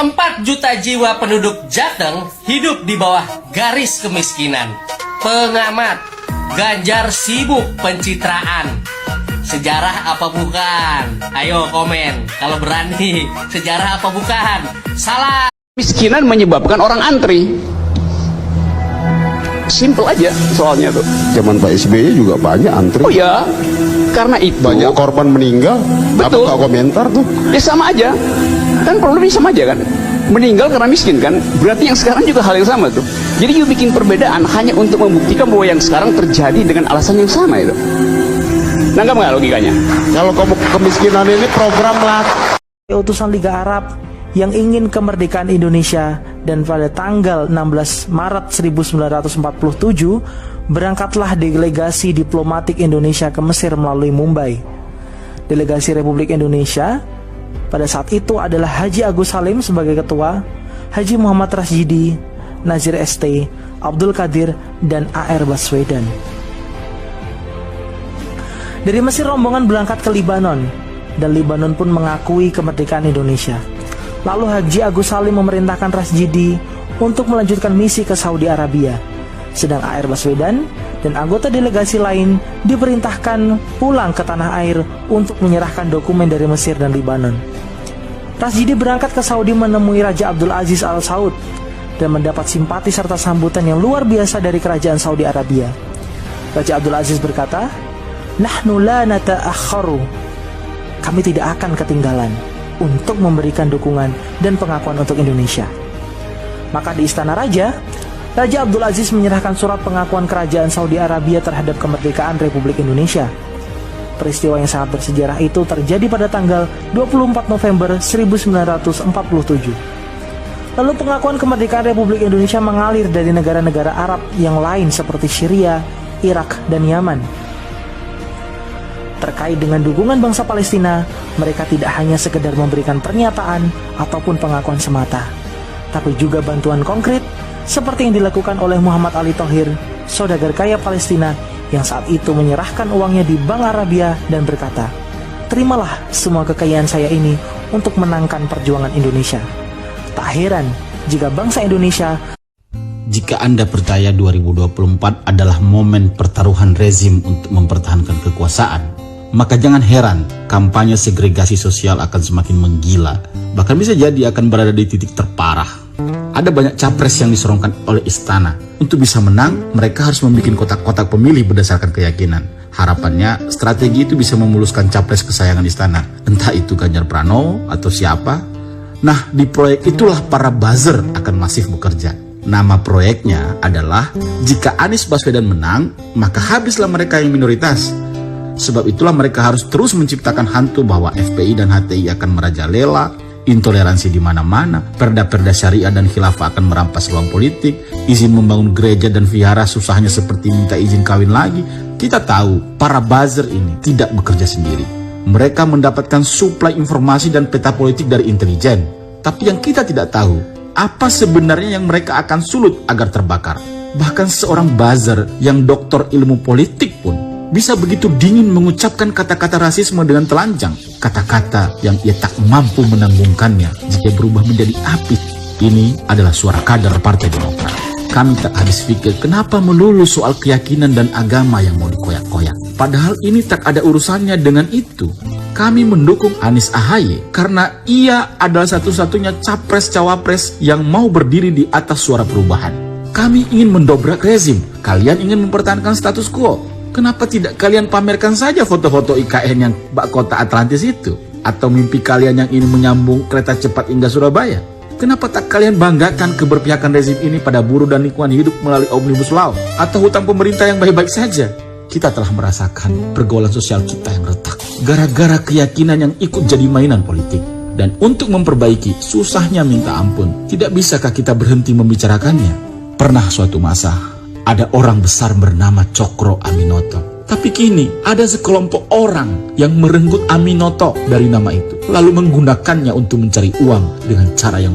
4 juta jiwa penduduk Jateng hidup di bawah garis kemiskinan. Pengamat, Ganjar sibuk pencitraan. Sejarah apa bukan? Ayo komen kalau berani. Sejarah apa bukan? Salah. Miskinan menyebabkan orang antri. Simple aja soalnya tuh. Zaman Pak SBY juga banyak antri. Oh ya, karena itu Banyak korban meninggal. Betul. Apa komentar tuh? ya sama aja. Kan problemnya sama aja kan. Meninggal karena miskin kan. Berarti yang sekarang juga hal yang sama tuh. Jadi you bikin perbedaan hanya untuk membuktikan bahwa yang sekarang terjadi dengan alasan yang sama itu. Nangkap nggak logikanya? Kalau kemiskinan ini program lah. Utusan Liga Arab yang ingin kemerdekaan Indonesia, dan pada tanggal 16 Maret 1947 berangkatlah delegasi diplomatik Indonesia ke Mesir melalui Mumbai. Delegasi Republik Indonesia pada saat itu adalah Haji Agus Salim sebagai ketua, Haji Muhammad Rasjidi, Nazir ST, Abdul Qadir, dan A.R. Baswedan. Dari Mesir rombongan berangkat ke Libanon, dan Libanon pun mengakui kemerdekaan Indonesia. Lalu Haji Agus Salim memerintahkan Rasjidi untuk melanjutkan misi ke Saudi Arabia, sedang A.R. Baswedan dan anggota delegasi lain diperintahkan pulang ke tanah air untuk menyerahkan dokumen dari Mesir dan Libanon. Rasjidi berangkat ke Saudi menemui Raja Abdul Aziz Al Saud dan mendapat simpati serta sambutan yang luar biasa dari kerajaan Saudi Arabia. Raja Abdul Aziz berkata, "Nahnu la nata'akharu." Kami tidak akan ketinggalan untuk memberikan dukungan dan pengakuan untuk Indonesia. Maka di Istana Raja, Raja Abdul Aziz menyerahkan surat pengakuan kerajaan Saudi Arabia terhadap kemerdekaan Republik Indonesia. Peristiwa yang sangat bersejarah itu terjadi pada tanggal 24 November 1947. Lalu pengakuan kemerdekaan Republik Indonesia mengalir dari negara-negara Arab yang lain seperti Syria, Irak, dan Yaman. Terkait dengan dukungan bangsa Palestina, mereka tidak hanya sekedar memberikan pernyataan ataupun pengakuan semata, tapi juga bantuan konkret seperti yang dilakukan oleh Muhammad Ali Thohir, saudagar kaya Palestina yang saat itu menyerahkan uangnya di Bank Arabia dan berkata, "Terimalah semua kekayaan saya ini untuk menangkan perjuangan Indonesia." Tak heran jika bangsa Indonesia. Jika Anda percaya 2024 adalah momen pertaruhan rezim untuk mempertahankan kekuasaan, maka jangan heran kampanye segregasi sosial akan semakin menggila. Bahkan bisa jadi akan berada di titik terparah. Ada banyak capres yang disorongkan oleh istana. Untuk bisa menang, mereka harus membuat kotak-kotak pemilih berdasarkan keyakinan. Harapannya, strategi itu bisa memuluskan capres kesayangan istana. Entah itu Ganjar Pranowo atau siapa. Nah, di proyek itulah para buzzer akan masif bekerja. Nama proyeknya adalah, jika Anies Baswedan menang, maka habislah mereka yang minoritas. Sebab itulah mereka harus terus menciptakan hantu bahwa FPI dan HTI akan merajalela, intoleransi di mana-mana, perda-perda syariah dan khilafah akan merampas ruang politik, izin membangun gereja dan vihara susahnya seperti minta izin kawin lagi. Kita tahu para buzzer ini tidak bekerja sendiri. Mereka mendapatkan suplai informasi dan peta politik dari intelijen. Tapi yang kita tidak tahu, apa sebenarnya yang mereka akan sulut agar terbakar. Bahkan seorang buzzer yang doktor ilmu politik pun bisa begitu dingin mengucapkan kata-kata rasisme dengan telanjang. Kata-kata yang ia tak mampu menanggungkannya jika berubah menjadi api. Ini adalah suara kader Partai Demokrat. Kami tak habis pikir kenapa melulu soal keyakinan dan agama yang mau dikoyak-koyak. Padahal ini tak ada urusannya dengan itu. Kami mendukung Anies AHY karena ia adalah satu-satunya capres-cawapres yang mau berdiri di atas suara perubahan. Kami ingin mendobrak rezim. Kalian ingin mempertahankan status quo. Kenapa tidak kalian pamerkan saja foto-foto IKN yang bak kota Atlantis itu? Atau mimpi kalian yang ingin menyambung kereta cepat hingga Surabaya? Kenapa tak kalian banggakan keberpihakan rezim ini pada buruh dan lingkungan hidup melalui Omnibus Law? Atau hutang pemerintah yang baik-baik saja? Kita telah merasakan pergaulan sosial kita yang retak gara-gara keyakinan yang ikut jadi mainan politik. Dan untuk memperbaiki, susahnya minta ampun. Tidak bisakah kita berhenti membicarakannya? Pernah suatu masa, ada orang besar bernama Cokro Aminoto. Tapi kini ada sekelompok orang yang merenggut Aminoto dari nama itu, lalu menggunakannya untuk mencari uang dengan cara yang